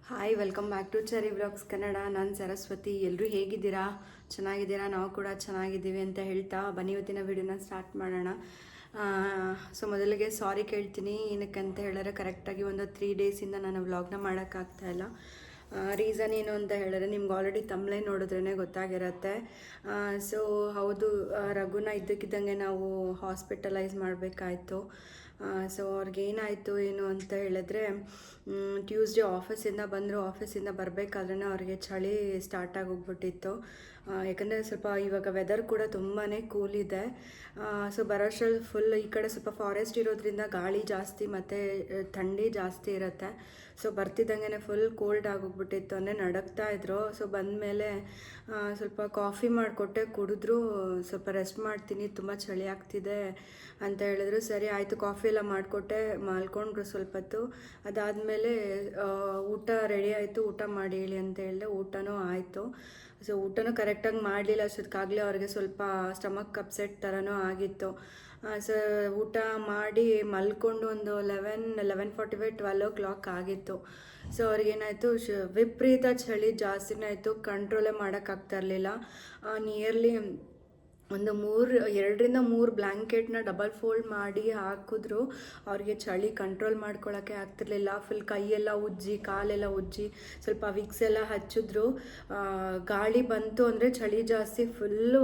Hi welcome back to Cherry Vlogs Kannada. ನಾನು ಸರಸ್ವತಿ. ಎಲ್ಲರೂ ಹೇಗಿದ್ದೀರಾ? ಚೆನ್ನಾಗಿದ್ದೀರಾ? ನಾವು ಕೂಡ ಚೆನ್ನಾಗಿದ್ದೀವಿ ಅಂತ ಹೇಳ್ತಾ ಬನ್ನಿ ಇವತ್ತಿನ ವಿಡಿಯೋನ ಸ್ಟಾರ್ಟ್ ಮಾಡೋಣ. ಸೊ ಮೊದಲಿಗೆ ಸಾರಿ ಕೇಳ್ತೀನಿ. ಏನಕ್ಕೆ ಅಂತ ಹೇಳಿದ್ರೆ ಕರೆಕ್ಟಾಗಿ ಒಂದು 3 ಡೇಸಿಂದ ನಾನು ವ್ಲಾಗ್ನ ಮಾಡೋಕ್ಕಾಗ್ತಾಯಿಲ್ಲ. ರೀಸನ್ ಏನು ಅಂತ ಹೇಳಿದ್ರೆ ನಿಮ್ಗೆ ಆಲ್ರೆಡಿ ತಮ್ಲೈ ನೋಡಿದ್ರೇ ಗೊತ್ತಾಗಿರುತ್ತೆ. ಸೊ ಹೌದು, ರಘುನ ಇದ್ದಕ್ಕಿದ್ದಂಗೆ ನಾವು ಹಾಸ್ಪಿಟಲೈಸ್ ಮಾಡಬೇಕಾಯ್ತು. ಸೊ ಅವ್ರಿಗೇನಾಯಿತು ಏನು ಅಂತ ಹೇಳಿದ್ರೆ ಟ್ಯೂಸ್ಡೇ ಆಫೀಸಿಂದ ಬಂದರು. ಆಫೀಸಿಂದ ಬರಬೇಕಾದ್ರೆ ಅವ್ರಿಗೆ ಚಳಿ ಸ್ಟಾರ್ಟ್ ಆಗೋಗ್ಬಿಟ್ಟಿತ್ತು. ಯಾಕಂದರೆ ಸ್ವಲ್ಪ ಇವಾಗ ವೆದರ್ ಕೂಡ ತುಂಬಾ ಕೂಲ್ ಇದೆ. ಸೊ ಬರೋಷ್ಟರಲ್ಲಿ ಫುಲ್ ಈ ಕಡೆ ಸ್ವಲ್ಪ ಫಾರೆಸ್ಟ್ ಇರೋದ್ರಿಂದ ಗಾಳಿ ಜಾಸ್ತಿ ಮತ್ತು ಥಂಡಿ ಜಾಸ್ತಿ ಇರುತ್ತೆ. ಸೊ ಬರ್ತಿದ್ದಂಗೆ ಫುಲ್ ಕೋಲ್ಡ್ ಆಗೋಗ್ಬಿಟ್ಟಿತ್ತು, ಅಂದರೆ ನಡಕ್ತಾ ಇದ್ರು. ಸೊ ಬಂದಮೇಲೆ ಸ್ವಲ್ಪ ಕಾಫಿ ಮಾಡಿಕೊಟ್ಟೆ, ಕುಡಿದ್ರು. ಸ್ವಲ್ಪ ರೆಸ್ಟ್ ಮಾಡ್ತೀನಿ, ತುಂಬ ಚಳಿ ಆಗ್ತಿದೆ ಅಂತ ಹೇಳಿದ್ರು. ಸರಿ ಆಯಿತು, ಕಾಫಿ ಎಲ್ಲ ಮಾಡಿಕೊಟ್ಟೆ, ಮಲ್ಕೊಂಡ್ರು ಸ್ವಲ್ಪ ಹೊತ್ತು. ಅದಾದಮೇಲೆ ಊಟ ರೆಡಿ ಆಯಿತು, ಊಟ ಮಾಡಿ ಹೇಳಿ ಅಂತ ಹೇಳಿದೆ. ಊಟನೂ ಆಯಿತು. ಸೊ ಊಟನೂ ಕರೆಕ್ಟಾಗಿ ಮಾಡಲಿಲ್ಲ ಅಷ್ಟೊತ್ತಿಗಾಗಲೇ ಅವ್ರಿಗೆ ಸ್ವಲ್ಪ ಸ್ಟಮಕ್ ಅಪ್ಸೆಟ್ ಥರನೂ ಆಗಿತ್ತು. ಸೊ ಊಟ ಮಾಡಿ ಮಲ್ಕೊಂಡು ಒಂದು 11:45 12 ಆಗಿತ್ತು. ಸೊ ಅವ್ರಿಗೇನಾಯಿತು, ವಿಪರೀತ ಚಳಿ ಜಾಸ್ತಿನೇ ಆಯಿತು, ಕಂಟ್ರೋಲೇ ಮಾಡೋಕ್ಕಾಗ್ತಾ ಇರಲಿಲ್ಲ. ನಿಯರ್ಲಿ ಒಂದು 2-3 ಬ್ಲ್ಯಾಂಕೆಟ್ನ ಡಬಲ್ ಫೋಲ್ಡ್ ಮಾಡಿ ಹಾಕಿದ್ರು. ಅವ್ರಿಗೆ ಚಳಿ ಕಂಟ್ರೋಲ್ ಮಾಡ್ಕೊಳ್ಳೋಕ್ಕೆ ಆಗ್ತಿರ್ಲಿಲ್ಲ. ಫುಲ್ ಕೈಯೆಲ್ಲ ಉಜ್ಜಿ, ಕಾಲೆಲ್ಲ ಉಜ್ಜಿ, ಸ್ವಲ್ಪ ವಿಕ್ಸ್ ಎಲ್ಲ ಹಚ್ಚಿದ್ರು. ಗಾಳಿ ಬಂತು ಅಂದರೆ ಚಳಿ ಜಾಸ್ತಿ, ಫುಲ್ಲು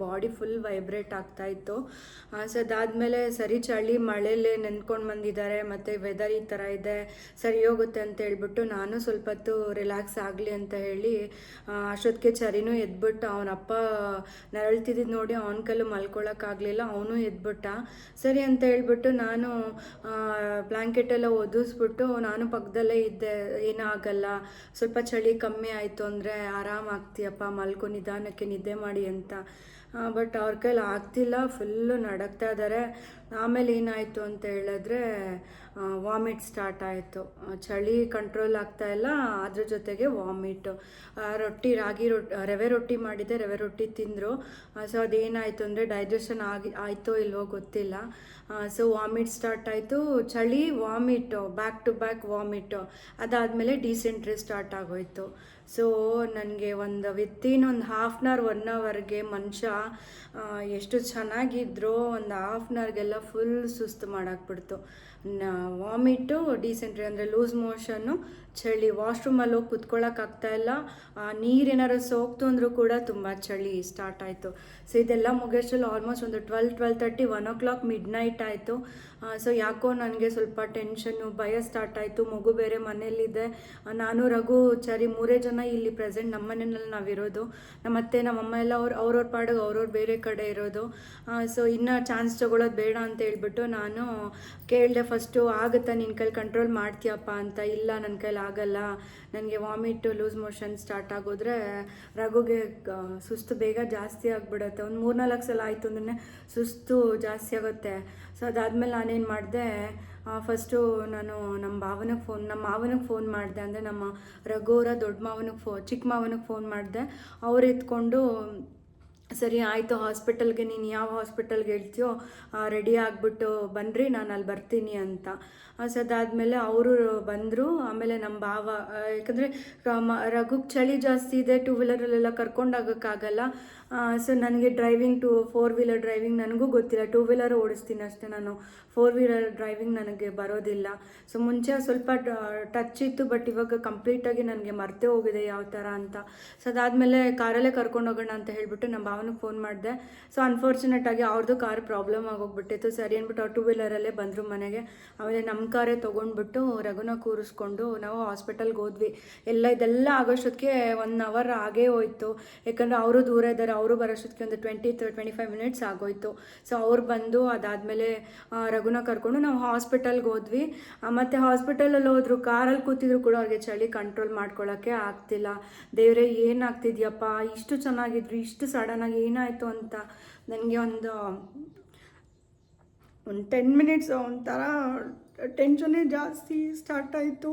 ಬಾಡಿ ಫುಲ್ ವೈಬ್ರೇಟ್ ಆಗ್ತಾಯಿತ್ತು. ಸೊ ಅದಾದಮೇಲೆ ಸರಿ ಚಳಿ ಮಳೆಯಲ್ಲೇ ನೆನ್ಕೊಂಡು ಬಂದಿದ್ದಾರೆ, ಮತ್ತು ವೆದರ್ ಈ ಥರ ಇದೆ, ಸರಿ ಹೋಗುತ್ತೆ ಅಂತ ಹೇಳ್ಬಿಟ್ಟು ನಾನು ಸ್ವಲ್ಪ ಹೊತ್ತು ರಿಲ್ಯಾಕ್ಸ್ ಆಗಲಿ ಅಂತ ಹೇಳಿ ಅಷ್ಟೊತ್ತಿಗೆ ಚರಿನೂ ಎದ್ಬಿಟ್ಟು ಅವನಪ್ಪ ನರಳ್ತಿದ್ದು ನೋಡಿ ಅವನ ಕೈಲೂ ಮಲ್ಕೊಳ್ಳೋಕ್ಕಾಗಲಿಲ್ಲ. ಅವನು ಎದ್ಬಿಟ್ಟ. ಸರಿ ಅಂತ ಹೇಳ್ಬಿಟ್ಟು ನಾನು ಬ್ಲ್ಯಾಂಕೆಟೆಲ್ಲ ಒದಿಸ್ಬಿಟ್ಟು ನಾನು ಪಕ್ಕದಲ್ಲೇ ಇದ್ದೆ. ಏನಾಗಲ್ಲ, ಸ್ವಲ್ಪ ಚಳಿ ಕಮ್ಮಿ ಆಯಿತು ಅಂದರೆ ಆರಾಮಾಗ್ತೀಯಪ್ಪ, ಮಲ್ಕೊ, ನಿಧಾನಕ್ಕೆ ನಿದ್ದೆ ಮಾಡಿ ಅಂತ. ಬಟ್ ಅವ್ರ ಕೈಲಿ ಆಗ್ತಿಲ್ಲ, ಫುಲ್ಲು ನಡಕ್ತಾ ಇದ್ದಾರೆ. ಆಮೇಲೆ ಏನಾಯಿತು ಅಂತ ಹೇಳಿದ್ರೆ ವಾಮಿಟ್ ಸ್ಟಾರ್ಟ್ ಆಯಿತು. ಚಳಿ ಕಂಟ್ರೋಲ್ ಆಗ್ತಾಯಿಲ್ಲ, ಅದ್ರ ಜೊತೆಗೆ ವಾಮಿಟು. ರವೆ ರೊಟ್ಟಿ ಮಾಡಿದ್ದೆ, ರವೆ ರೊಟ್ಟಿ ತಿಂದರು. ಸೊ ಅದೇನಾಯಿತು ಅಂದರೆ ಡೈಜೆಷನ್ ಆಯಿತೋ ಇಲ್ವೋ ಗೊತ್ತಿಲ್ಲ. ಸೊ ವಾಮಿಟ್ ಸ್ಟಾರ್ಟ್ ಆಯಿತು, ಚಳಿ, vomit, back to back vomit. ಅದಾದಮೇಲೆ ಡಿಸೆಂಟ್ರಿ ಸ್ಟಾರ್ಟ್ ಆಗೋಯಿತು. ಸೊ ನನಗೆ ವಿತಿನ್ ಒಂದು 1/2 hour 1 hourಗೆ ಮನುಷ್ಯ ಎಷ್ಟು ಚೆನ್ನಾಗಿದ್ರು, ಒಂದು 1/2 hourಗೆಲ್ಲ ಫುಲ್ ಸುಸ್ತು ಮಾಡಾಕ್ಬಿಡ್ತು. ವಾಮಿಟು, ಡಿಸೆಂಟ್ರಿ ಅಂದರೆ ಲೂಸ್ ಮೋಷನ್ನು, ಚಳಿ, ವಾಶ್ರೂಮಲ್ಲಿ ಹೋಗಿ ಕುತ್ಕೊಳ್ಳೋಕ್ಕಾಗ್ತಾಯಿಲ್ಲ. ನೀರೇನಾದ್ರು ಸೋಕ್ತು ಅಂದರೂ ಕೂಡ ತುಂಬ ಚಳಿ ಸ್ಟಾರ್ಟ್ ಆಯಿತು. ಸೊ ಇದೆಲ್ಲ ಮುಗಿಯೋಷ್ಟರಲ್ಲಿ ಆಲ್ಮೋಸ್ಟ್ ಒಂದು 12:30 1 ಮಿಡ್ನೈಟ್ ಆಯಿತು. ಸೊ ಯಾಕೋ ನನಗೆ ಸ್ವಲ್ಪ ಟೆನ್ಷನ್ನು, ಭಯ ಸ್ಟಾರ್ಟ್ ಆಯಿತು. ಮಗು ಬೇರೆ ಮನೇಲಿದೆ. ನಾನು, ರಘು, ಚರಿ 3 ಜನ ಇಲ್ಲಿ ಪ್ರೆಸೆಂಟ್ ನಮ್ಮ ಮನೆಯಲ್ಲಿ ನಾವಿರೋದು. ನಮ್ಮತ್ತೆ ನಮ್ಮಮ್ಮ ಎಲ್ಲ ಅವ್ರವ್ರ ಪಾಡಿಗೆ ಅವ್ರವ್ರು ಬೇರೆ ಕಡೆ ಇರೋದು. ಸೊ ಇನ್ನೂ ಚಾನ್ಸ್ ತೊಗೊಳ್ಳೋದು ಬೇಡ ಅಂತ ಹೇಳ್ಬಿಟ್ಟು ನಾನು ಕೇಳಿದೆ ಫಸ್ಟು, ಆಗುತ್ತಾ ನಿನ್ನ ಕೈಲಿ ಕಂಟ್ರೋಲ್ ಮಾಡ್ತೀಯಪ್ಪ ಅಂತ. ಇಲ್ಲ, ನನ್ನ ಕೈಲಿ ಆಗಲ್ಲ, ನನಗೆ ವಾಮಿಟು, ಲೂಸ್ ಮೋಷನ್ ಸ್ಟಾರ್ಟ್ ಆಗೋದ್ರೆ ರಘುಗೆ ಸುಸ್ತು ಬೇಗ ಜಾಸ್ತಿ ಆಗಿಬಿಡುತ್ತೆ. ಒಂದು 3-4 ಸಲ ಆಯಿತು ಅಂದ್ರೆ ಸುಸ್ತು ಜಾಸ್ತಿ ಆಗುತ್ತೆ. ಸೊ ಅದಾದಮೇಲೆ ನಾನೇನು ಮಾಡಿದೆ, ಫಸ್ಟು ನಾನು ನಮ್ಮ ಮಾವನಿಗೆ ಫೋನ್ ಮಾಡಿದೆ. ಅಂದರೆ ನಮ್ಮ ರಘುವರ ಚಿಕ್ಕ ಮಾವನಿಗೆ ಫೋನ್ ಮಾಡಿದೆ. ಅವ್ರು ಎತ್ಕೊಂಡು ಸರಿ ಆಯಿತು, ಹಾಸ್ಪಿಟಲ್ಗೆ ನೀನು ಯಾವ ಹಾಸ್ಪಿಟಲ್ಗೆ ಹೇಳ್ತೀಯೋ ರೆಡಿ ಆಗಿಬಿಟ್ಟು ಬನ್ನಿರಿ, ನಾನು ಅಲ್ಲಿ ಬರ್ತೀನಿ ಅಂತ. ಸೊ ಅದಾದಮೇಲೆ ಅವರು ಬಂದರು. ಆಮೇಲೆ ನಮ್ಮ ಭಾವ, ಯಾಕಂದರೆ ರಘುಗೆ ಚಳಿ ಜಾಸ್ತಿ ಇದೆ, 2 ವೀಲರಲ್ಲೆಲ್ಲ ಕರ್ಕೊಂಡೋಗೋಕ್ಕಾಗಲ್ಲ. ಸೊ ನನಗೆ 4 ವೀಲರ್ ಡ್ರೈವಿಂಗ್ ನನಗೂ ಗೊತ್ತಿಲ್ಲ. 2 ವೀಲರ್ ಓಡಿಸ್ತೀನಿ ಅಷ್ಟೇ ನಾನು, 4 ವೀಲರ್ ಡ್ರೈವಿಂಗ್ ನನಗೆ ಬರೋದಿಲ್ಲ. ಸೊ ಮುಂಚೆ ಸ್ವಲ್ಪ ಟಚ್ ಇತ್ತು, ಬಟ್ ಇವಾಗ ಕಂಪ್ಲೀಟಾಗಿ ನನಗೆ ಮರ್ತೇ ಹೋಗಿದೆ ಯಾವ ಥರ ಅಂತ. ಸೊ ಅದಾದಮೇಲೆ ಕಾರಲ್ಲೇ ಕರ್ಕೊಂಡು ಹೋಗೋಣ ಅಂತ ಹೇಳಿಬಿಟ್ಟು ನಮ್ಮ ಭಾವನಿಗೆ ಫೋನ್ ಮಾಡಿದೆ. ಸೊ ಅನ್ಫಾರ್ಚುನೇಟಾಗಿ ಅವ್ರದ್ದು ಕಾರ್ ಪ್ರಾಬ್ಲಮ್ ಆಗೋಗ್ಬಿಟ್ಟಿತ್ತು. ಸರಿ ಅಂದ್ಬಿಟ್ಟು ಅವ್ರು 2 ವೀಲರಲ್ಲೇ ಬಂದರು ಮನೆಗೆ. ಆಮೇಲೆ ನಮ್ಮ ಕಾರೇ ತೊಗೊಂಡ್ಬಿಟ್ಟು ರಘುನ ಕೂರಿಸ್ಕೊಂಡು ನಾವು ಹಾಸ್ಪಿಟಲ್ಗೆ ಹೋದ್ವಿ. ಇದೆಲ್ಲ ಆಗೋಷ್ಟೊತ್ತಿಗೆ 1 hour ಆಗೇ ಹೋಯಿತು. ಯಾಕಂದರೆ ಅವರು ದೂರ ಇದ್ದಾರೆ, ಅವರು ಬರೋಷ್ಟೊತ್ತಿಗೆ ಒಂದು 20-25 minutes ಆಗೋಯಿತು. ಸೊ ಅವ್ರು ಬಂದು ಅದಾದಮೇಲೆ ರಘುನ ಕರ್ಕೊಂಡು ನಾವು ಹಾಸ್ಪಿಟಲ್ಗೆ ಹೋದ್ವಿ. ಮತ್ತು ಹಾಸ್ಪಿಟಲಲ್ಲಿ ಹೋದ್ರು, ಕಾರಲ್ಲಿ ಕೂತಿದ್ರು ಕೂಡ ಅವ್ರಿಗೆ ಚಳಿ ಕಂಟ್ರೋಲ್ ಮಾಡ್ಕೊಳ್ಳೋಕ್ಕೆ ಆಗ್ತಿಲ್ಲ. ದೇವರೇ, ಏನಾಗ್ತಿದ್ಯಪ್ಪ, ಇಷ್ಟು ಚೆನ್ನಾಗಿದ್ರು, ಇಷ್ಟು ಸಡನ್ನಾಗಿ ಏನಾಯಿತು ಅಂತ ನನಗೆ ಒಂದು 10 minutes ಒಂಥರ ಟೆನ್ಷನ್ನೇ ಜಾಸ್ತಿ ಸ್ಟಾರ್ಟ್ ಆಯಿತು.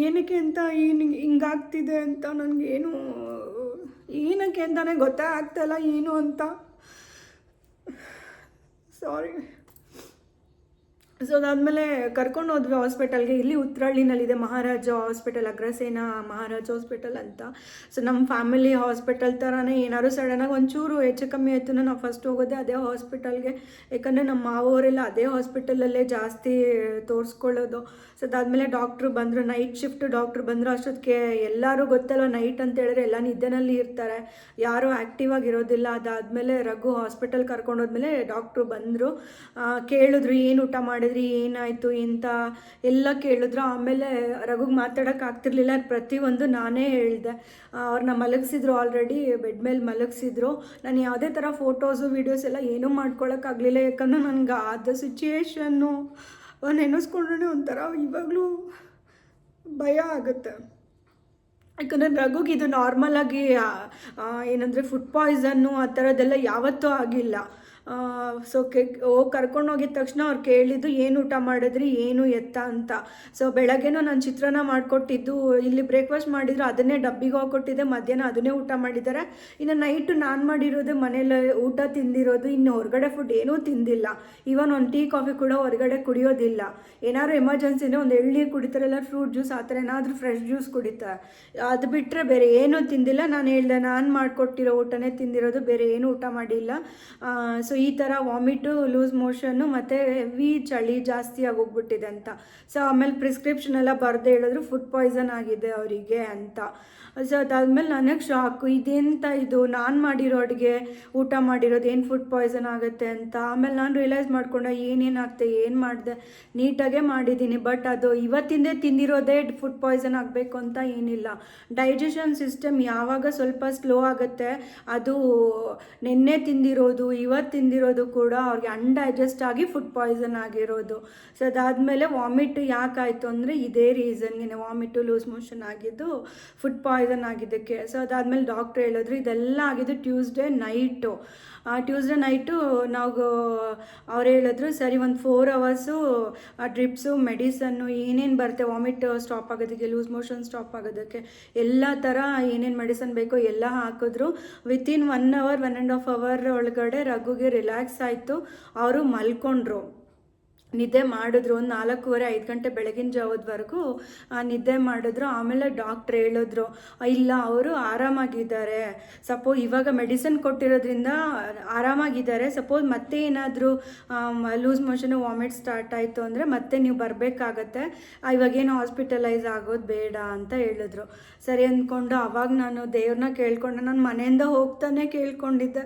ಏನಕ್ಕೆ ಅಂತ ಹಿಂಗಾಗ್ತಿದೆ ಅಂತ ನನಗೇನು ಏನಕ್ಕೆ ಅಂತಲೇ ಗೊತ್ತಾಗ್ತಾಯಿಲ್ಲ ಏನು ಅಂತ. ಸಾರಿ. ಸೊ ಅದಾದಮೇಲೆ ಕರ್ಕೊಂಡು ಹೋದ್ವಿ ಹಾಸ್ಪಿಟಲ್ಗೆ. ಇಲ್ಲಿ ಉತ್ರಹಳ್ಳಿನಲ್ಲಿದೆ ಮಹಾರಾಜ ಹಾಸ್ಪಿಟಲ್, ಅಗ್ರಸೇನಾ ಮಹಾರಾಜ ಹಾಸ್ಪಿಟಲ್ ಅಂತ. ಸೊ ನಮ್ಮ ಫ್ಯಾಮಿಲಿ ಹಾಸ್ಪಿಟಲ್ ಥರನೇ ಏನಾದ್ರು ಸಡನ್ನಾಗಿ ಒಂಚೂರು ಹೆಚ್ಚು ಕಮ್ಮಿ ಆಯಿತು ನಾವು ಫಸ್ಟ್ ಹೋಗೋದೇ ಅದೇ ಹಾಸ್ಪಿಟಲ್ಗೆ. ಯಾಕಂದರೆ ನಮ್ಮ ಮಾವವರೆಲ್ಲ ಅದೇ ಹಾಸ್ಪಿಟಲಲ್ಲೇ ಜಾಸ್ತಿ ತೋರಿಸ್ಕೊಳ್ಳೋದು. ಸೊ ಅದಾದಮೇಲೆ ಡಾಕ್ಟ್ರು ಬಂದರು, ನೈಟ್ ಶಿಫ್ಟ್ ಡಾಕ್ಟ್ರು ಬಂದರು. ಅಷ್ಟೊತ್ತಿಗೆ ಎಲ್ಲರೂ ಗೊತ್ತಲ್ಲ, ನೈಟ್ ಅಂತ ಹೇಳಿದ್ರೆ ಎಲ್ಲ ನಿದ್ದೆನಲ್ಲಿ ಇರ್ತಾರೆ, ಯಾರೂ ಆ್ಯಕ್ಟಿವ್ ಆಗಿರೋದಿಲ್ಲ. ಅದಾದಮೇಲೆ ರಘು ಹಾಸ್ಪಿಟಲ್ ಕರ್ಕೊಂಡು ಹೋದ್ಮೇಲೆ ಡಾಕ್ಟ್ರು ಬಂದರು, ಕೇಳಿದ್ರು ಏನು ಊಟ ಮಾಡಿದ್ರಿ, ಏನಾಯಿತು ಅಂತ ಎಲ್ಲ ಕೇಳಿದ್ರು. ಆಮೇಲೆ ರಘುಗೆ ಮಾತಾಡೋಕೆ ಆಗ್ತಿರ್ಲಿಲ್ಲ, ಪ್ರತಿಯೊಂದು ನಾನೇ ಹೇಳಿದೆ. ಅವ್ರನ್ನ ಮಲಗಿಸಿದ್ರು, ಆಲ್ರೆಡಿ ಬೆಡ್ ಮೇಲೆ ಮಲಗಿಸಿದ್ರು. ನಾನು ಯಾವುದೇ ಥರ ಫೋಟೋಸು ವೀಡಿಯೋಸ್ ಎಲ್ಲ ಏನೂ ಮಾಡ್ಕೊಳಕ್ಕಾಗಲಿಲ್ಲ, ಯಾಕಂದ್ರೆ ನನಗೆ ಆದ ಸಿಚುಯೇಷನ್ನು ನೆನೆಸ್ಕೊಂಡ್ರೆ ಒಂಥರ ಇವಾಗಲೂ ಭಯ ಆಗುತ್ತೆ. ಯಾಕಂದರೆ ರಘುಗೆ ಇದು ನಾರ್ಮಲಾಗಿ ಏನಂದರೆ ಫುಡ್ ಪಾಯ್ಸನ್ನು ಆ ಥರದ್ದೆಲ್ಲ ಯಾವತ್ತೂ ಆಗಿಲ್ಲ. ಸೊ ಕರ್ಕೊಂಡು ಹೋಗಿದ ತಕ್ಷಣ ಅವ್ರು ಕೇಳಿದ್ದು ಏನು ಊಟ ಮಾಡಿದ್ರಿ, ಏನು ಎತ್ತ ಅಂತ. ಸೊ ಬೆಳಗ್ಗೆನೂ ನಾನು ಚಿತ್ರಾನ್ನ ಮಾಡಿಕೊಟ್ಟಿದ್ದು, ಇಲ್ಲಿ ಬ್ರೇಕ್ಫಾಸ್ಟ್ ಮಾಡಿದ್ರು ಅದನ್ನೇ ಡಬ್ಬಿಗೆ ಹೋಗ್ಕೊಟ್ಟಿದ್ದೆ, ಮಧ್ಯಾಹ್ನ ಅದನ್ನೇ ಊಟ ಮಾಡಿದ್ದಾರೆ. ಇನ್ನು ನೈಟು ನಾನು ಮಾಡಿರೋದು ಮನೇಲಿ ಊಟ ತಿಂದಿರೋದು, ಇನ್ನು ಹೊರಗಡೆ ಫುಡ್ ಏನೂ ತಿಂದಿಲ್ಲ. ಈವನ್ ಒಂದು ಟೀ ಕಾಫಿ ಕೂಡ ಹೊರಗಡೆ ಕುಡಿಯೋದಿಲ್ಲ. ಏನಾದ್ರು ಎಮರ್ಜೆನ್ಸಿನೇ ಒಂದು ಎಳ್ನೀರು ಕುಡಿತಾರಲ್ಲ, ಫ್ರೂಟ್ ಜ್ಯೂಸ್ ಆ ಥರ ಏನಾದರೂ ಫ್ರೆಶ್ ಜ್ಯೂಸ್ ಕುಡಿತಾರೆ. ಅದು ಬಿಟ್ಟರೆ ಬೇರೆ ಏನೂ ತಿಂದಿಲ್ಲ. ನಾನು ಹೇಳಿದೆ, ನಾನು ಮಾಡಿಕೊಟ್ಟಿರೋ ಊಟನೇ ತಿಂದಿರೋದು, ಬೇರೆ ಏನೂ ಊಟ ಮಾಡಿಲ್ಲ. ಸೊ ಈ ಥರ ವಾಮಿಟು, ಲೂಸ್ ಮೋಷನ್ನು ಮತ್ತು ಹೆವಿ ಚಳಿ ಜಾಸ್ತಿ ಆಗೋಗ್ಬಿಟ್ಟಿದೆ ಅಂತ. ಸೊ ಆಮೇಲೆ ಪ್ರಿಸ್ಕ್ರಿಪ್ಷನ್ ಎಲ್ಲ ಬರೆದು ಹೇಳಿದ್ರು ಫುಡ್ ಪಾಯ್ಸನ್ ಆಗಿದೆ ಅವರಿಗೆ ಅಂತ. ಸೊ ಅದಾದಮೇಲೆ ನನಗೆ ಶಾಕು, ಇದೆಂತ ಇದು ನಾನು ಮಾಡಿರೋ ಅಡುಗೆ ಊಟ ಮಾಡಿರೋದು ಏನು ಫುಡ್ ಪಾಯ್ಸನ್ ಆಗುತ್ತೆ ಅಂತ. ಆಮೇಲೆ ನಾನು ರಿಯಲೈಸ್ ಮಾಡ್ಕೊಂಡೆ ಏನೇನಾಗ್ತೆ, ಏನು ಮಾಡಿದೆ, ನೀಟಾಗೇ ಮಾಡಿದ್ದೀನಿ. ಬಟ್ ಅದು ಇವತ್ತಿಂದೇ ತಿಂದಿರೋದೇ ಫುಡ್ ಪಾಯ್ಸನ್ ಆಗಬೇಕು ಅಂತ ಏನಿಲ್ಲ. ಡೈಜೆಷನ್ ಸಿಸ್ಟಮ್ ಯಾವಾಗ ಸ್ವಲ್ಪ ಸ್ಲೋ ಆಗುತ್ತೆ, ಅದು ನಿನ್ನೆ ತಿಂದಿರೋದು ಇವತ್ತು ತಿಂದಿರೋದು ಕೂಡ ಅವ್ರಿಗೆ ಅನ್ಡೈಜೆಸ್ಟ್ ಆಗಿ ಫುಡ್ ಪಾಯ್ಸನ್ ಆಗಿರೋದು. ಸೊ ಅದಾದಮೇಲೆ ವಾಮಿಟ್ ಯಾಕಾಯಿತು ಅಂದರೆ ಇದೇ ರೀಸನ್ಗೆ, ವಾಮಿಟು ಲೂಸ್ ಮೋಷನ್ ಆಗಿದ್ದು ಫುಡ್ ಪಾಯ್ಸನ್ ಆಗಿದ್ದಕ್ಕೆ. ಸೊ ಅದಾದಮೇಲೆ ಡಾಕ್ಟ್ರ್ ಹೇಳಿದ್ರು ಇದೆಲ್ಲ ಆಗಿದ್ದು ಟ್ಯೂಸ್ಡೇ ನೈಟು. ನಾವು ಅವ್ರು ಹೇಳಿದ್ರು ಸರಿ ಒಂದು 4 hours ಡ್ರಿಪ್ಸು, ಮೆಡಿಸನ್ನು, ಏನೇನು ಬರುತ್ತೆ ವಾಮಿಟ್ ಸ್ಟಾಪ್ ಆಗೋದಕ್ಕೆ, ಲೂಸ್ ಮೋಷನ್ ಸ್ಟಾಪ್ ಆಗೋದಕ್ಕೆ ಎಲ್ಲ ಥರ ಏನೇನು ಮೆಡಿಸನ್ ಬೇಕೋ ಎಲ್ಲ ಹಾಕಿದ್ರು. ವಿತಿನ್ 1 hour 1.5 hour ಒಳಗಡೆ ರಘುಗೆ ರಿಲ್ಯಾಕ್ಸ್ ಆಯಿತು. ಅವರು ಮಲ್ಕೊಂಡ್ರು, ನಿದ್ದೆ ಮಾಡಿದ್ರು. ಒಂದು 4:30-5 ಗಂಟೆ ಬೆಳಗಿನ ಜಾವದವರೆಗೂ ನಿದ್ದೆ ಮಾಡಿದ್ರು. ಆಮೇಲೆ ಡಾಕ್ಟ್ರ್ ಹೇಳಿದ್ರು ಇಲ್ಲ ಅವರು ಆರಾಮಾಗಿದ್ದಾರೆ, ಇವಾಗ ಮೆಡಿಸಿನ್ ಕೊಟ್ಟಿರೋದ್ರಿಂದ ಆರಾಮಾಗಿದ್ದಾರೆ. ಸಪೋಸ್ ಮತ್ತೆ ಏನಾದರೂ ಲೂಸ್ ಮೋಷನು ವಾಮಿಟ್ ಸ್ಟಾರ್ಟ್ ಆಯಿತು ಅಂದರೆ ಮತ್ತೆ ನೀವು ಬರಬೇಕಾಗತ್ತೆ, ಇವಾಗೇನು ಹಾಸ್ಪಿಟಲೈಸ್ ಆಗೋದು ಬೇಡ ಅಂತ ಹೇಳಿದ್ರು. ಸರಿ ಅಂದ್ಕೊಂಡು ಅವಾಗ ನಾನು ದೇವ್ರನ್ನ ಕೇಳ್ಕೊಂಡೆ. ನಾನು ಮನೆಯಿಂದ ಹೋಗ್ತಾನೆ ಕೇಳ್ಕೊಂಡಿದ್ದೆ,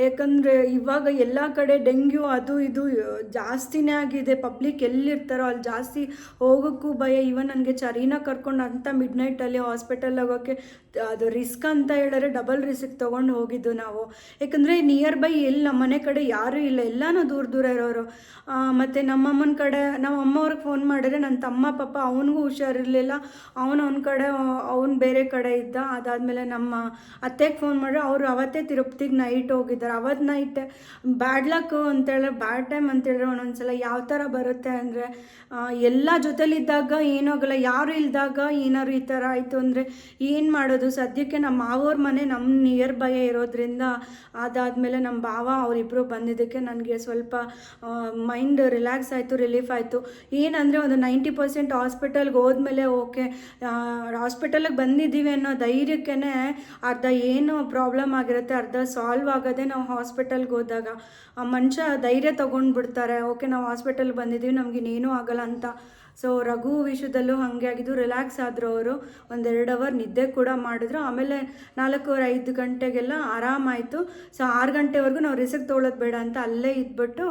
ಯಾಕಂದರೆ ಇವಾಗ ಎಲ್ಲ ಕಡೆ ಡೆಂಗ್ಯೂ ಅದು ಇದು ಜಾಸ್ತಿನೇ ಆಗಿದೆ. ಪಬ್ಲಿಕ್ ಎಲ್ಲಿರ್ತಾರೋ ಅಲ್ಲಿ ಜಾಸ್ತಿ ಹೋಗೋಕ್ಕೂ ಭಯ. ಇವನ್ ನನಗೆ ಚರೀನ ಕರ್ಕೊಂಡು ಅಂತ ಮಿಡ್ನೈಟಲ್ಲಿ ಹಾಸ್ಪಿಟಲ್ ಹೋಗೋಕ್ಕೆ ಅದು ರಿಸ್ಕ್ ಅಂತ ಹೇಳಿದ್ರೆ ಡಬಲ್ ರಿಸ್ಕ್ ತೊಗೊಂಡು ಹೋಗಿದ್ದು ನಾವು. ಯಾಕಂದರೆ ನಿಯರ್ ಬೈ ಎಲ್ಲಿ ನಮ್ಮ ಮನೆ ಕಡೆ ಯಾರೂ ಇಲ್ಲ, ಎಲ್ಲನೂ ದೂರ ಇರೋರು. ಮತ್ತು ನಮ್ಮಮ್ಮನ ಕಡೆ ನಮ್ಮ ಅಮ್ಮವ್ರಿಗೆ ಫೋನ್ ಮಾಡಿದ್ರೆ ನನ್ನ ತಮ್ಮ ಪಾಪ ಅವನಿಗೂ ಹುಷಾರಿರಲಿಲ್ಲ, ಅವನ ಕಡೆ ಅವನು ಬೇರೆ ಕಡೆ ಇದ್ದ. ಅದಾದಮೇಲೆ ನಮ್ಮ ಅತ್ತೆಗೆ ಫೋನ್ ಮಾಡಿದ್ರೆ ಅವರು ಅವತ್ತೇ ತಿರುಪತಿಗೆ ನೈಟ್ ಹೋಗಿದ್ದಾರೆ. ಅವತ್ತು ನೈಟ್ ಬ್ಯಾಡ್ ಲಕ್ ಅಂತೇಳಿದ್ರೆ, ಬ್ಯಾಡ್ ಟೈಮ್ ಅಂತೇಳಿದ್ರೆ ಒಂದೊಂದ್ಸಲ ಯಾವ ಥರ ಬರುತ್ತೆ ಅಂದರೆ ಎಲ್ಲ ಜೊತೆಲಿದ್ದಾಗ ಏನಾಗಲ್ಲ, ಯಾರು ಇಲ್ದಾಗ ಏನಾದ್ರು ಈ ಥರ ಆಯಿತು ಅಂದರೆ ಏನು ಮಾಡೋದು. ಸದ್ಯಕ್ಕೆ ನಮ್ಮ ಮಾವವ್ರ ಮನೆ ನಮ್ಮ ನಿಯರ್ ಬೈ ಇರೋದ್ರಿಂದ, ಅದಾದಮೇಲೆ ನಮ್ಮ ಭಾವ ಅವರಿಬ್ಬರು ಬಂದಿದ್ದಕ್ಕೆ ನನಗೆ ಸ್ವಲ್ಪ ಮೈಂಡ್ ರಿಲ್ಯಾಕ್ಸ್ ಆಯಿತು, ರಿಲೀಫ್ ಆಯಿತು. ಏನಂದರೆ ಒಂದು 90% ಹಾಸ್ಪಿಟಲ್ಗೆ ಹೋದ್ಮೇಲೆ ಓಕೆ, ಹಾಸ್ಪಿಟಲಿಗೆ ಬಂದಿದ್ದೀವಿ ಅನ್ನೋ ಧೈರ್ಯಕ್ಕೇ ಅರ್ಧ ಏನು ಪ್ರಾಬ್ಲಮ್ ಆಗಿರುತ್ತೆ ಅರ್ಧ ಸಾಲ್ವ್ ಆಗೋದೇ ನಾವು ಹಾಸ್ಪಿಟಲ್ಗೆ ಹೋದಾಗ. ಆ ಮನುಷ್ಯ ಧೈರ್ಯ ತೊಗೊಂಡ್ಬಿಡ್ತಾರೆ, ಓಕೆ ನಾವು ಹಾಸ್ಪಿಟಲ್ಗೆ ಬಂದಿದ್ದೀವಿ ನಮಗಿನ್ನೇನೂ ಆಗಲ್ಲ ಅಂತ. ಸೊ ರಘು ವಿಷಯದಲ್ಲೂ ಹಾಗೆ ಆಗಿದ್ದು, ರಿಲ್ಯಾಕ್ಸ್ ಆದರು ಅವರು. 1-2 hour ನಿದ್ದೆ ಕೂಡ ಮಾಡಿದ್ರು. ಆಮೇಲೆ 4:30-5 ಗಂಟೆಗೆಲ್ಲ ಆರಾಮಾಯಿತು. ಸೊ 6 ಗಂಟೆವರೆಗೂ ನಾವು ರಿಸ್ಕ್ ತೊಗೊಳ್ಳೋದು ಬೇಡ ಅಂತ ಅಲ್ಲೇ ಇದ್ಬಿಟ್ಟು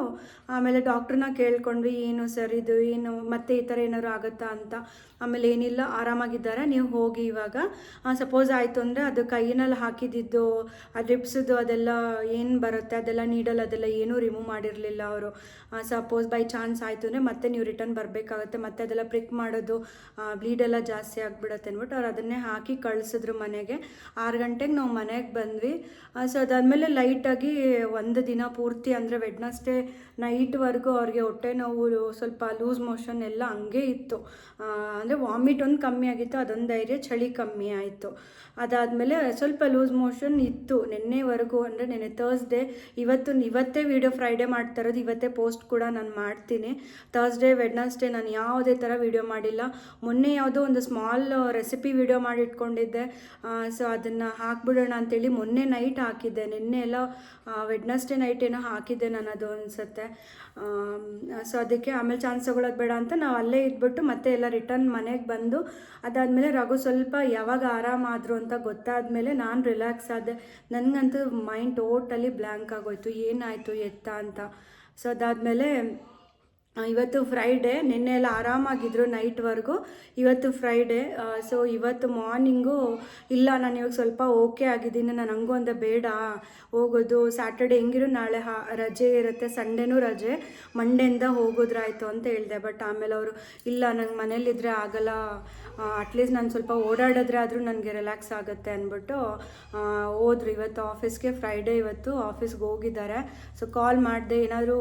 ಆಮೇಲೆ ಡಾಕ್ಟ್ರನ್ನ ಕೇಳ್ಕೊಂಡ್ವಿ, ಏನು ಸರ್ ಇದು ಏನು ಮತ್ತೆ ಈ ಥರ ಏನಾದ್ರು ಆಗುತ್ತಾ ಅಂತ. ಆಮೇಲೆ ಏನಿಲ್ಲ, ಆರಾಮಾಗಿದ್ದಾರೆ, ನೀವು ಹೋಗಿ ಇವಾಗ. ಸಪೋಸ್ ಆಯಿತು ಅಂದರೆ ಅದು ಕೈಯಲ್ಲಿ ಹಾಕಿದ್ದು ಆ ಡ್ರಿಪ್ಸದ್ದು ಅದೆಲ್ಲ ಏನು ಬರುತ್ತೆ ಅದೆಲ್ಲ ನೀಡಲ್ ಅದೆಲ್ಲ ಏನೂ ರಿಮೂವ್ ಮಾಡಿರಲಿಲ್ಲ ಅವರು. ಸಪೋಸ್ ಬೈ ಚಾನ್ಸ್ ಆಯಿತು ಅಂದರೆ ಮತ್ತೆ ನೀವು ರಿಟರ್ನ್ ಬರಬೇಕಾಗತ್ತೆ, ಮತ್ತೆ ಅದೆಲ್ಲ ಪ್ರಿಕ್ ಮಾಡೋದು, ಬ್ಲೀಡೆಲ್ಲ ಜಾಸ್ತಿ ಆಗಿಬಿಡುತ್ತೆ ಅಂದ್ಬಿಟ್ಟು ಅವ್ರು ಅದನ್ನೇ ಹಾಕಿ ಕಳಿಸಿದ್ರು ಮನೆಗೆ. 6 ಗಂಟೆಗೆ ನಾವು ಮನೆಗೆ ಬಂದ್ವಿ. ಸೊ ಅದಾದಮೇಲೆ ಲೈಟಾಗಿ ಒಂದು ದಿನ ಪೂರ್ತಿ ಅಂದರೆ ವೆಡ್ನಸ್ಡೇ ನೈಟ್ವರೆಗೂ ಅವ್ರಿಗೆ ಹೊಟ್ಟೆ ನೋವು, ಸ್ವಲ್ಪ ಲೂಸ್ ಮೋಷನ್ ಎಲ್ಲ ಹಂಗೆ ಇತ್ತು. ಅಂದರೆ ವಾಮಿಟ್ ಒಂದು ಕಮ್ಮಿ ಆಗಿತ್ತು, ಅದೊಂದು ಧೈರ್ಯ, ಚಳಿ ಕಮ್ಮಿ ಆಯಿತು. ಅದಾದಮೇಲೆ ಸ್ವಲ್ಪ ಲೂಸ್ ಮೋಷನ್ ಇತ್ತು ನಿನ್ನೆವರೆಗೂ, ಅಂದರೆ ನೆನ್ನೆ ಥರ್ಸ್ಡೇ. ಇವತ್ತೇ ವೀಡಿಯೋ ಫ್ರೈಡೇ ಮಾಡ್ತಾ ಇರೋದು, ಇವತ್ತೇ ಪೋಸ್ಟ್ ಕೂಡ ನಾನು ಮಾಡ್ತೀನಿ. ಥರ್ಸ್ಡೇ ವೆಡ್ನಸ್ಡೇ ನಾನು ಯಾವುದೇ ಥರ ವೀಡಿಯೋ ಮಾಡಿಲ್ಲ. ಮೊನ್ನೆ ಯಾವುದೋ ಒಂದು ಸ್ಮಾಲ್ ರೆಸಿಪಿ ವೀಡಿಯೋ ಮಾಡಿ ಇಟ್ಕೊಂಡಿದ್ದೆ. ಸೊ ಅದನ್ನು ಹಾಕ್ಬಿಡೋಣ ಅಂತೇಳಿ ಮೊನ್ನೆ ನೈಟ್ ಹಾಕಿದ್ದೆ. ನಿನ್ನೆ ಎಲ್ಲ ವೆಡ್ನಸ್ಡೇ ನೈಟ್ ಏನೋ ಹಾಕಿದ್ದೆ ನಾನು, ಅದು ಅನಿಸುತ್ತೆ. ಸೊ ಅದಕ್ಕೆ ಆಮೇಲೆ ಚಾನ್ಸ್ ತಗೊಳ್ಳೋದು ಬೇಡ ಅಂತ ನಾವು ಅಲ್ಲೇ ಇದ್ಬಿಟ್ಟು ಮತ್ತೆ ಎಲ್ಲ ರಿಟರ್ನ್ ಮನೆಗೆ ಬಂದು, ಅದಾದಮೇಲೆ ರಘು ಸ್ವಲ್ಪ ಯಾವಾಗ ಆರಾಮಾದರು ಅಂತ ಗೊತ್ತಾದಮೇಲೆ ನಾನು ರಿಲ್ಯಾಕ್ಸ್ ಆದೆ. ನನಗಂತೂ ಮೈಂಡ್ ಟೋಟಲಿ ಬ್ಲ್ಯಾಂಕ್ ಆಗೋಯ್ತು, ಏನಾಯಿತು ಎತ್ತ ಅಂತ. ಸೊ ಅದಾದಮೇಲೆ ಇವತ್ತು ಫ್ರೈಡೇ, ನಿನ್ನೆ ಎಲ್ಲ ಆರಾಮಾಗಿದ್ದರು ನೈಟ್ವರೆಗೂ, ಇವತ್ತು ಫ್ರೈಡೇ. ಸೊ ಇವತ್ತು ಮಾರ್ನಿಂಗು ಇಲ್ಲ ನಾನು ಇವಾಗ ಸ್ವಲ್ಪ ಓಕೆ ಆಗಿದ್ದೀನಿ, ನಾನು ಹಂಗೂ ಅಂದೆ ಬೇಡ ಹೋಗೋದು, ಸ್ಯಾಟರ್ಡೆ ಹೆಂಗಿರು ನಾಳೆ ರಜೆ ಇರುತ್ತೆ, ಸಂಡೇನೂ ರಜೆ, ಮಂಡೆಯಿಂದ ಹೋಗೋದ್ರಾಯ್ತು ಅಂತ ಹೇಳಿದೆ. ಬಟ್ ಆಮೇಲೆ ಅವರು ಇಲ್ಲ ನಂಗೆ ಮನೇಲಿದ್ದರೆ ಆಗಲ್ಲ, ಅಟ್ಲೀಸ್ಟ್ ನಾನು ಸ್ವಲ್ಪ ಓಡಾಡಿದ್ರೆ ಆದರೂ ನನಗೆ ರಿಲ್ಯಾಕ್ಸ್ ಆಗುತ್ತೆ ಅಂದ್ಬಿಟ್ಟು ಹೋದ್ರು ಇವತ್ತು ಆಫೀಸ್ಗೆ. ಫ್ರೈಡೇ ಇವತ್ತು ಆಫೀಸ್ಗೆ ಹೋಗಿದ್ದಾರೆ. ಸೊ ಕಾಲ್ ಮಾಡಿದೆ, ಏನಾದರೂ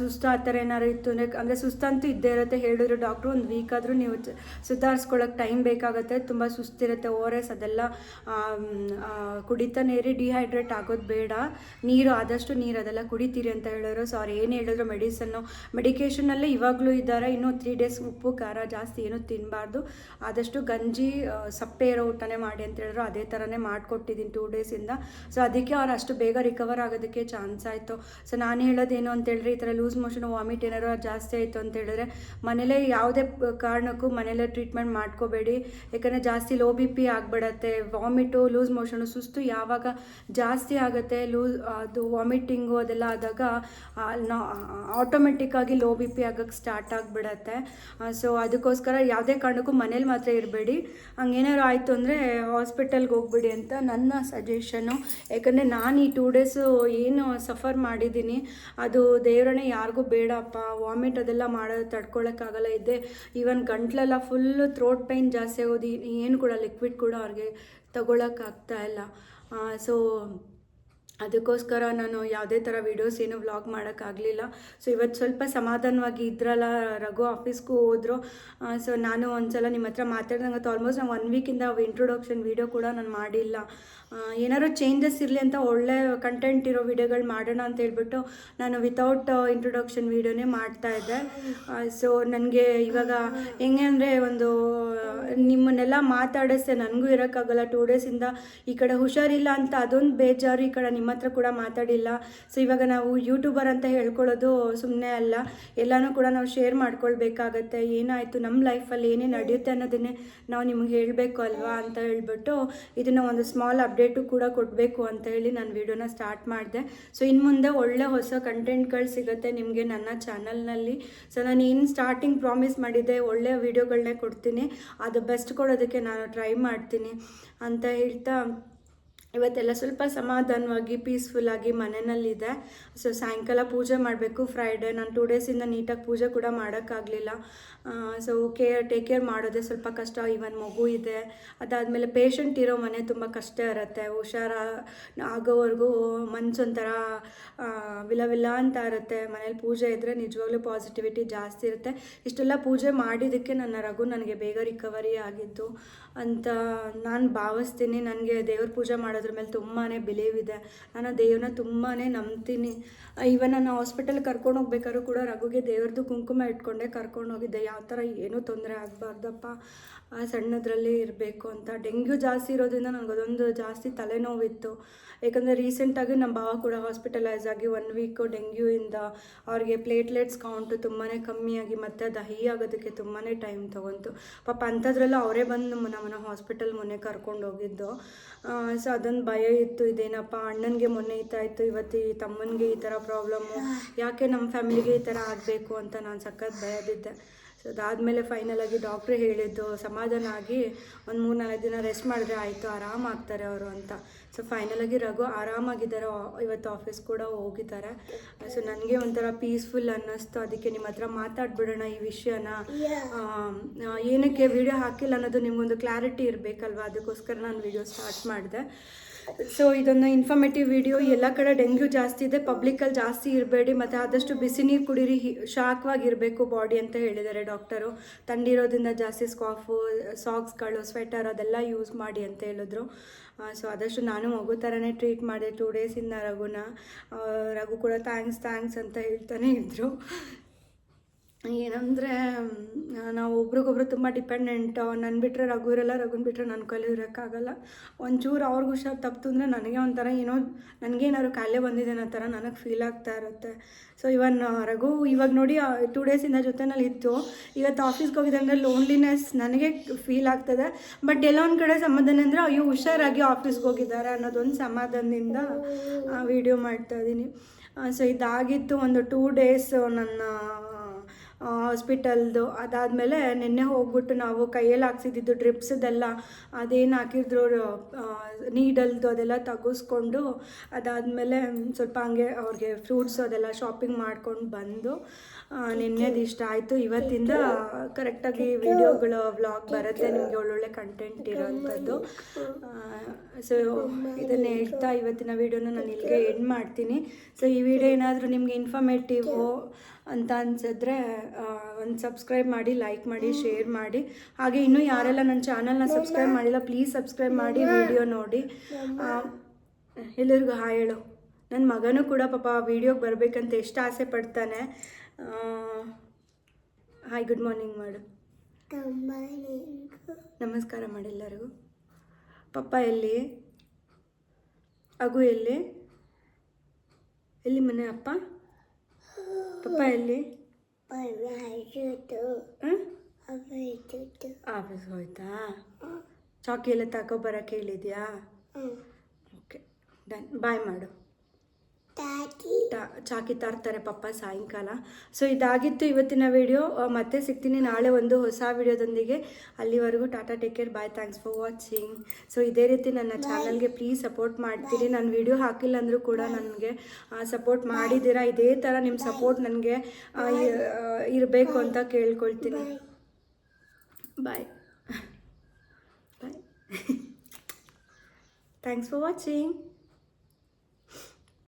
ಸುಸ್ತು ಆ ಥರ ಏನಾದ್ರು ಇತ್ತು ಅಂದರೆ ಸುಸ್ತಂತೂ ಇದ್ದೇ ಇರುತ್ತೆ, ಹೇಳಿದ್ರು ಡಾಕ್ಟ್ರು. ಒಂದು ವೀಕ್ ಆದರೂ ನೀವು ಸುಧಾರಿಸ್ಕೊಳ್ಳೋಕೆ ಟೈಮ್ ಬೇಕಾಗುತ್ತೆ, ತುಂಬ ಸುಸ್ತಿರುತ್ತೆ. ORS ಅದೆಲ್ಲ ಕುಡಿತಾನೆ ಇರಿ, ಡಿಹೈಡ್ರೇಟ್ ಆಗೋದು ಬೇಡ, ಆದಷ್ಟು ನೀರು ಅದೆಲ್ಲ ಕುಡಿತೀರಿ ಅಂತ ಹೇಳಿದ್ರು. ಸೊ ಅವ್ರು ಏನು ಹೇಳಿದ್ರು ಮೆಡಿಕೇಷನಲ್ಲೇ ಇವಾಗಲೂ ಇದ್ದಾರೆ. ಇನ್ನೂ 3 ಡೇಸ್ ಉಪ್ಪು ಖಾರ ಜಾಸ್ತಿ ಏನೂ ತಿನ್ನಬಾರ್ದು, ಆದಷ್ಟು ಗಂಜಿ ಸಪ್ಪೆ ಇರೋ ಊಟನೇ ಮಾಡಿ ಅಂತ ಹೇಳಿದ್ರು. ಅದೇ ಥರನೇ ಮಾಡಿಕೊಟ್ಟಿದ್ದೀನಿ 2 ಡೇಸಿಂದ. ಸೊ ಅದಕ್ಕೆ ಅವ್ರು ಅಷ್ಟು ಬೇಗ ರಿಕವರ್ ಆಗೋದಕ್ಕೆ ಚಾನ್ಸ್ ಆಯಿತು. ಸೊ ನಾನು ಹೇಳೋದೇನು ಅಂತ ಹೇಳಿದ್ರೆ, ಈ ಥರ ಲೂಸ್ ಮೋಷನ್ ವಾಮಿಟ್ ಏನಾರು ಜಾಸ್ತಿ ಆಯಿತು ಅಂತ ಹೇಳಿದ್ರೆ ಮನೇಲೇ ಯಾವುದೇ ಕಾರಣಕ್ಕೂ ಮನೇಲೇ ಟ್ರೀಟ್ಮೆಂಟ್ ಮಾಡ್ಕೋಬೇಡಿ. ಯಾಕಂದರೆ ಜಾಸ್ತಿ ಲೋ BP ಆಗಿಬಿಡತ್ತೆ. ವಾಮಿಟು, ಲೂಸ್ ಮೋಷನು, ಸುಸ್ತು ಯಾವಾಗ ಜಾಸ್ತಿ ಆಗುತ್ತೆ, ಅದು ವಾಮಿಟಿಂಗು ಅದೆಲ್ಲ ಆದಾಗ ಆಟೋಮೆಟಿಕ್ಕಾಗಿ ಲೋ BP ಆಗೋಕ್ಕೆ ಸ್ಟಾರ್ಟ್ ಆಗಿಬಿಡತ್ತೆ. ಸೊ ಅದಕ್ಕೋಸ್ಕರ ಯಾವುದೇ ಕಾರಣಕ್ಕೂ ಮನೇಲಿ ಮಾತ್ರ ಇರಬೇಡಿ. ಹಂಗೇನಾದ್ರು ಆಯಿತು ಅಂದರೆ ಹಾಸ್ಪಿಟಲ್ಗೆ ಹೋಗ್ಬಿಡಿ ಅಂತ ನನ್ನ ಸಜೆಷನು. ಯಾಕಂದರೆ ನಾನು ಈ 2 ಡೇಸು ಏನು ಸಫರ್ ಮಾಡಿದ್ದೀನಿ, ಅದು ದೇವರೇ ಯಾರಿಗೂ ಬೇಡಪ್ಪ. ವಾಮಿಟ್ ಅದೆಲ್ಲ ಮಾಡೋದು ತಡ್ಕೊಳ್ಳೋಕ್ಕಾಗಲ್ಲ. ಇದೆ ಈವನ್ ಗಂಟ್ಲೆಲ್ಲ ಫುಲ್ಲು ಥ್ರೋಟ್ ಪೈನ್ ಜಾಸ್ತಿ ಆಗೋದು, ಏನು ಕೂಡ ಲಿಕ್ವಿಡ್ ಕೂಡ ಅವ್ರಿಗೆ ತಗೊಳಕ್ಕಾಗ್ತಾ ಇಲ್ಲ. ಸೊ ಅದಕ್ಕೋಸ್ಕರ ನಾನು ಯಾವುದೇ ಥರ ವೀಡಿಯೋಸ್ ಏನು ವ್ಲಾಗ್ ಮಾಡೋಕ್ಕಾಗಲಿಲ್ಲ. ಸೊ ಇವತ್ತು ಸ್ವಲ್ಪ ಸಮಾಧಾನವಾಗಿ ಇದ್ರಲ್ಲ, ರಘು ಆಫೀಸ್ಗೂ ಹೋದರು. ಸೊ ನಾನು ಒಂದ್ಸಲ ನಿಮ್ಮ ಹತ್ರ ಮಾತಾಡ್ದಂಗೆ ಆಲ್ಮೋಸ್ಟ್ ನಾನು 1 ವೀಕಿಂದ ಇಂಟ್ರೊಡಕ್ಷನ್ ವೀಡಿಯೋ ಕೂಡ ನಾನು ಮಾಡಿಲ್ಲ. ಏನಾದ್ರು ಚೇಂಜಸ್ ಇರಲಿ ಅಂತ ಒಳ್ಳೆ ಕಂಟೆಂಟ್ ಇರೋ ವೀಡಿಯೋಗಳು ಮಾಡೋಣ ಅಂತ ಹೇಳ್ಬಿಟ್ಟು ನಾನು ವಿತೌಟ್ ಇಂಟ್ರೊಡಕ್ಷನ್ ವೀಡಿಯೋನೇ ಮಾಡ್ತಾಯಿದ್ದೆ. ಸೊ ನನಗೆ ಇವಾಗ ಹೆಂಗೆ ಅಂದರೆ ಒಂದು ನಿಮ್ಮನ್ನೆಲ್ಲ ಮಾತಾಡಿಸ್ದೆ, ನನಗೂ ಇರೋಕ್ಕಾಗಲ್ಲ 2 ಡೇಸಿಂದ. ಈ ಕಡೆ ಹುಷಾರಿಲ್ಲ ಅಂತ ಅದೊಂದು ಬೇಜಾರು, ಈ ಕಡೆ ನಿಮ್ಮ ಹತ್ರ ಕೂಡ ಮಾತಾಡಿಲ್ಲ. ಸೊ ಇವಾಗ ನಾವು ಯೂಟ್ಯೂಬರ್ ಅಂತ ಹೇಳ್ಕೊಳ್ಳೋದು ಸುಮ್ಮನೆ ಅಲ್ಲ, ಎಲ್ಲನೂ ಕೂಡ ನಾವು ಶೇರ್ ಮಾಡ್ಕೊಳ್ಬೇಕಾಗತ್ತೆ. ಏನಾಯಿತು ನಮ್ಮ ಲೈಫಲ್ಲಿ ಏನೇನು ನಡೆಯುತ್ತೆ ಅನ್ನೋದನ್ನೇ ನಾವು ನಿಮಗೆ ಹೇಳಬೇಕು ಅಲ್ವಾ ಅಂತ ಹೇಳ್ಬಿಟ್ಟು ಇದನ್ನು ಒಂದು ಸ್ಮಾಲ್ ಅಪ್ಡೇಟು ಕೂಡ ಕೊಡಬೇಕು ಅಂತ ಹೇಳಿ ನಾನು ವೀಡಿಯೋನ ಸ್ಟಾರ್ಟ್ ಮಾಡಿದೆ. ಸೊ ಇನ್ನು ಮುಂದೆ ಒಳ್ಳೆ ಹೊಸ ಕಂಟೆಂಟ್ಗಳು ಸಿಗುತ್ತೆ ನಿಮಗೆ ನನ್ನ ಚಾನಲ್ನಲ್ಲಿ. ಸೊ ನಾನು ಏನು ಸ್ಟಾರ್ಟಿಂಗ್ ಪ್ರಾಮಿಸ್ ಮಾಡಿದ್ದೆ, ಒಳ್ಳೆಯ ವೀಡಿಯೋಗಳನ್ನೇ ಕೊಡ್ತೀನಿ, ಅದು ಬೆಸ್ಟ್ ಕೊಡೋದಕ್ಕೆ ನಾನು ಟ್ರೈ ಮಾಡ್ತೀನಿ ಅಂತ ಹೇಳ್ತಾ ಇವತ್ತೆಲ್ಲ ಸ್ವಲ್ಪ ಸಮಾಧಾನವಾಗಿ ಪೀಸ್ಫುಲ್ಲಾಗಿ ಮನೆಯಲ್ಲಿದೆ. ಸೊ ಸಾಯಂಕಾಲ ಪೂಜೆ ಮಾಡಬೇಕು. ಫ್ರೈಡೇ ನಾನು 2 ಡೇಸಿಂದ ನೀಟಾಗಿ ಪೂಜೆ ಕೂಡ ಮಾಡೋಕ್ಕಾಗಲಿಲ್ಲ. ಸೊ ಟೇಕ್ ಕೇರ್ ಮಾಡೋದೇ ಸ್ವಲ್ಪ ಕಷ್ಟ. ಈವನ್ ಮಗು ಇದೆ, ಅದಾದಮೇಲೆ ಪೇಷಂಟ್ ಇರೋ ಮನೆ ತುಂಬ ಕಷ್ಟ ಇರುತ್ತೆ. ಆಗೋವರೆಗೂ ಮನಸ್ಸೊಂಥರ ವಿಲ ಅಂತ ಇರುತ್ತೆ. ಮನೇಲಿ ಪೂಜೆ ಇದ್ದರೆ ನಿಜವಾಗ್ಲೂ ಪಾಸಿಟಿವಿಟಿ ಜಾಸ್ತಿ ಇರುತ್ತೆ. ಇಷ್ಟೆಲ್ಲ ಪೂಜೆ ಮಾಡಿದ್ದಕ್ಕೆ ನನ್ನ ರಘು ನನಗೆ ಬೇಗ ರಿಕವರಿ ಆಗಿದ್ದು ಅಂತ ನಾನು ಭಾವಿಸ್ತೀನಿ. ನನಗೆ ದೇವ್ರ ಪೂಜೆ ಮಾಡೋದ್ರ ಮೇಲೆ ತುಂಬಾ ಬಿಲೀವ್ ಇದೆ. ನಾನು ದೇವ್ರನ್ನ ತುಂಬಾ ನಂಬ್ತೀನಿ. ಇವನ್ ನಾನು ಹಾಸ್ಪಿಟಲ್ ಕರ್ಕೊಂಡು ಹೋಗ್ಬೇಕಾದ್ರೂ ಕೂಡ ರಘುಗೆ ದೇವ್ರದ್ದು ಕುಂಕುಮ ಇಟ್ಕೊಂಡೆ ಕರ್ಕೊಂಡು ಹೋಗಿದ್ದೆ. ಯಾವ ಥರ ಏನೂ ತೊಂದರೆ ಆಗಬಾರ್ದಪ್ಪ, ಸಣ್ಣದ್ರಲ್ಲಿ ಇರಬೇಕು ಅಂತ. ಡೆಂಗ್ಯೂ ಜಾಸ್ತಿ ಇರೋದ್ರಿಂದ ನನಗದೊಂದು ಜಾಸ್ತಿ ತಲೆನೋವಿತ್ತು. ಯಾಕಂದರೆ ರೀಸೆಂಟಾಗಿ ನಮ್ಮ ಭಾವ ಕೂಡ ಹಾಸ್ಪಿಟಲೈಸ್ ಆಗಿ 1 ವೀಕು ಡೆಂಗ್ಯೂಯಿಂದ ಅವ್ರಿಗೆ ಪ್ಲೇಟ್ಲೆಟ್ಸ್ ಕೌಂಟು ತುಂಬಾ ಕಮ್ಮಿಯಾಗಿ ಮತ್ತು ಅದು ಹೈ ಆಗೋದಕ್ಕೆ ತುಂಬಾ ಟೈಮ್ ತೊಗೊಂತು. ಪಾಪ ಅಂಥದ್ರಲ್ಲೂ ಅವರೇ ಬಂದು ನಮ್ಮನ್ನು ಹಾಸ್ಪಿಟಲ್ ಮೊನ್ನೆ ಕರ್ಕೊಂಡು ಹೋಗಿದ್ದು. ಸೊ ಅದೊಂದು ಭಯ ಇತ್ತು, ಇದೇನಪ್ಪ ಅಣ್ಣನಿಗೆ ಮೊನ್ನೆ ಈ ಥರ ಇತ್ತು, ಇವತ್ತು ಈ ತಮ್ಮನಿಗೆ ಈ ಥರ ಪ್ರಾಬ್ಲಮ್ಮು, ಯಾಕೆ ನಮ್ಮ ಫ್ಯಾಮಿಲಿಗೆ ಈ ಥರ ಆಗಬೇಕು ಅಂತ ನಾನು ಸಖತ್ ಭಯ ಬಿದ್ದೆ. ಸೊ ಅದಾದಮೇಲೆ ಫೈನಲಾಗಿ ಡಾಕ್ಟ್ರೇ ಹೇಳಿದ್ದು ಸಮಾಧಾನ ಆಗಿ ಒಂದು 3-4 ದಿನ ರೆಸ್ಟ್ ಮಾಡಿದ್ರೆ ಆಯಿತು, ಆರಾಮಾಗ್ತಾರೆ ಅವರು ಅಂತ. ಸೊ ಫೈನಲಾಗಿ ರಘು ಆರಾಮಾಗಿದ್ದಾರೆ, ಇವತ್ತು ಆಫೀಸ್ ಕೂಡ ಹೋಗಿದ್ದಾರೆ. ಸೊ ನನಗೆ ಒಂಥರ ಪೀಸ್ಫುಲ್ ಅನ್ನಿಸ್ತು. ಅದಕ್ಕೆ ನಿಮ್ಮ ಹತ್ರ ಮಾತಾಡ್ಬಿಡೋಣ ಈ ವಿಷಯನ. ಏನಕ್ಕೆ ವಿಡಿಯೋ ಹಾಕಿಲ್ಲ ಅನ್ನೋದು ನಿಮಗೊಂದು ಕ್ಲಾರಿಟಿ ಇರಬೇಕಲ್ವ, ಅದಕ್ಕೋಸ್ಕರ ನಾನು ವಿಡಿಯೋ ಸ್ಟಾರ್ಟ್ ಮಾಡಿದೆ. ಸೊ ಇದೊಂದು ಇನ್ಫಾರ್ಮೇಟಿವ್ ವಿಡಿಯೋ. ಎಲ್ಲ ಕಡೆ ಡೆಂಗ್ಯೂ ಜಾಸ್ತಿ ಇದೆ, ಪಬ್ಲಿಕಲ್ಲಿ ಜಾಸ್ತಿ ಇರಬೇಡಿ, ಮತ್ತು ಆದಷ್ಟು ಬಿಸಿ ನೀರು ಕುಡೀರಿ, ಶಾಖವಾಗಿರಬೇಕು ಬಾಡಿ ಅಂತ ಹೇಳಿದ್ದಾರೆ ಡಾಕ್ಟರು. ಥಂಡಿರೋದ್ರಿಂದ ಜಾಸ್ತಿ ಸ್ಕಾಫು, ಸಾಕ್ಸ್ಗಳು, ಸ್ವೆಟರ್ ಅದೆಲ್ಲ ಯೂಸ್ ಮಾಡಿ ಅಂತ ಹೇಳಿದ್ರು. ಸೊ ಆದಷ್ಟು ನಾನು ಮಗು ಥರನೇ ಟ್ರೀಟ್ ಮಾಡಿದೆ 2 ಡೇಸಿಂದ ರಘು ಕೂಡ ಥ್ಯಾಂಕ್ಸ್ ಅಂತ ಹೇಳ್ತಾನೆ ಇದ್ದರು. ಏನಂದರೆ ನಾವು ಒಬ್ರಿಗೊಬ್ರು ತುಂಬ ಡಿಪೆಂಡೆಂಟು. ನನ್ನ ಬಿಟ್ಟರೆ ರಘು ಇರಲ್ಲ, ರಘುನ ಬಿಟ್ಟರೆ ನನ್ನ ಕೈಲಿ ಇರೋಕ್ಕಾಗಲ್ಲ. ಒಂಚೂರು ಅವ್ರಿಗೆ ಹುಷಾರು ತಪ್ಪಿತು ಅಂದರೆ ನನಗೆ ಒಂಥರ ಏನೋ ನನಗೇನಾದ್ರು ಕಾಯಿಲೆ ಬಂದಿದೆ ಅನ್ನೋ ಥರ ನನಗೆ ಫೀಲ್ ಆಗ್ತಾ ಇರುತ್ತೆ. ಸೊ ರಘು ಇವಾಗ ನೋಡಿ 2 ಡೇಸಿಂದ ಜೊತೆನಲ್ಲಿ ಇತ್ತು. ಇವತ್ತು ಆಫೀಸ್ಗೆ ಹೋಗಿದೆ ಅಂದರೆ ಲೋನ್ಲಿನೆಸ್ ನನಗೆ ಫೀಲ್ ಆಗ್ತದೆ. ಬಟ್ ಎಲ್ಲೋ ಒಂದು ಕಡೆ ಸಮಾಧಾನ ಅಂದರೆ ಅಯ್ಯೋ ಹುಷಾರಾಗಿ ಆಫೀಸ್ಗೆ ಹೋಗಿದ್ದಾರೆ ಅನ್ನೋದೊಂದು ಸಮಾಧಾನದಿಂದ ವೀಡಿಯೋ ಮಾಡ್ತಾಯಿದ್ದೀನಿ. ಸೊ ಇದಾಗಿತ್ತು ಒಂದು 2 ಡೇಸ್ ನನ್ನ ಹಾಸ್ಪಿಟಲ್ದು. ಅದಾದಮೇಲೆ ನಿನ್ನೆ ಹೋಗ್ಬಿಟ್ಟು ನಾವು ಕೈಯಲ್ಲಿ ಹಾಕ್ಸಿದ್ದು ಡ್ರಿಪ್ಸದೆಲ್ಲ ಅದೇನು ಹಾಕಿದ್ರು ನೀಡಲ್ದು ಅದೆಲ್ಲ ತೆಗೆಸ್ಕೊಂಡು ಅದಾದಮೇಲೆ ಸ್ವಲ್ಪ ಹಂಗೆ ಅವ್ರಿಗೆ ಫ್ರೂಟ್ಸು ಅದೆಲ್ಲ ಶಾಪಿಂಗ್ ಮಾಡ್ಕೊಂಡು ಬಂದು ನಿನ್ನೆದು ಇಷ್ಟ ಆಯಿತು. ಇವತ್ತಿಂದ ಕರೆಕ್ಟಾಗಿ ವಿಡಿಯೋಗಳು ವ್ಲಾಗ್ ಬರುತ್ತೆ, ನಿಮಗೆ ಒಳ್ಳೊಳ್ಳೆ ಕಂಟೆಂಟ್ ಇರೋವಂಥದ್ದು. ಸೊ ಇದನ್ನು ಹೇಳ್ತಾ ಇವತ್ತಿನ ವೀಡಿಯೋನ ನಾನು ಇಲ್ಲಿಗೆ ಎಂಡ್ ಮಾಡ್ತೀನಿ. ಸೊ ಈ ವಿಡಿಯೋ ಏನಾದರೂ ನಿಮಗೆ ಇನ್ಫಾರ್ಮೇಟಿವು ಅಂತ ಅನ್ಸಿದ್ರೆ ಒಂದು ಸಬ್ಸ್ಕ್ರೈಬ್ ಮಾಡಿ, ಲೈಕ್ ಮಾಡಿ, ಶೇರ್ ಮಾಡಿ. ಹಾಗೆ ಇನ್ನೂ ಯಾರೆಲ್ಲ ನನ್ನ ಚಾನಲ್ನ ಸಬ್ಸ್ಕ್ರೈಬ್ ಮಾಡಿಲ್ಲ ಪ್ಲೀಸ್ ಸಬ್ಸ್ಕ್ರೈಬ್ ಮಾಡಿ, ವಿಡಿಯೋ ನೋಡಿ. ಎಲ್ಲರಿಗೂ ಹಾಯ್ ಹೇಳು. ನನ್ನ ಮಗನೂ ಕೂಡ ಪಾಪ ವೀಡಿಯೋಗೆ ಬರಬೇಕಂತ ಎಷ್ಟು ಆಸೆ ಪಡ್ತಾನೆ. ಹಾಯ್ ಗುಡ್ ಮಾರ್ನಿಂಗ್ ಮಾಡು, ನಮಸ್ಕಾರ ಮಾಡಿ ಎಲ್ಲರಿಗೂ. ಪಪ್ಪ ಎಲ್ಲಿ? ಅಗು ಎಲ್ಲಿ ಮನೆ ಅಪ್ಪ? ಪಪ್ಪ ಎಲ್ಲಿ? ಆಫೀಸ್ಗೆ ಹೋಯ್ತಾ? ಚಾಕಿ ಎಲ್ಲ ತಗೊಬರಕ್ಕೆ ಹೇಳಿದ್ಯಾ? ಓಕೆ ಡನ್, ಬಾಯ್ ಮಾಡು. ಚಾಕಿ ತರ್ತಾರೆ ಪಪ್ಪ ಸಾಯಂಕಾಲ. ಸೊ ಇದಾಗಿತ್ತು ಇವತ್ತಿನ ವಿಡಿಯೋ. ಮತ್ತೆ ಸಿಗ್ತೀನಿ ನಾಳೆ ಒಂದು ಹೊಸ ವಿಡಿಯೋದೊಂದಿಗೆ. ಅಲ್ಲಿವರೆಗೂ tata, take care, bye, thanks for watching. So ಇದೇ ರೀತಿ ನನ್ನ ಚಾನಲ್ಗೆ ಪ್ಲೀಸ್ ಸಪೋರ್ಟ್ ಮಾಡ್ತೀರಿ. ನಾನು ವಿಡಿಯೋ ಹಾಕಿಲ್ಲ ಅಂದರೂ ಕೂಡ ನನಗೆ ಸಪೋರ್ಟ್ ಮಾಡಿದ್ದೀರಾ. ಇದೇ ಥರ ನಿಮ್ಮ ಸಪೋರ್ಟ್ ನನಗೆ ಇರಬೇಕು ಅಂತ ಕೇಳ್ಕೊಳ್ತೀನಿ. Bye thanks for watching.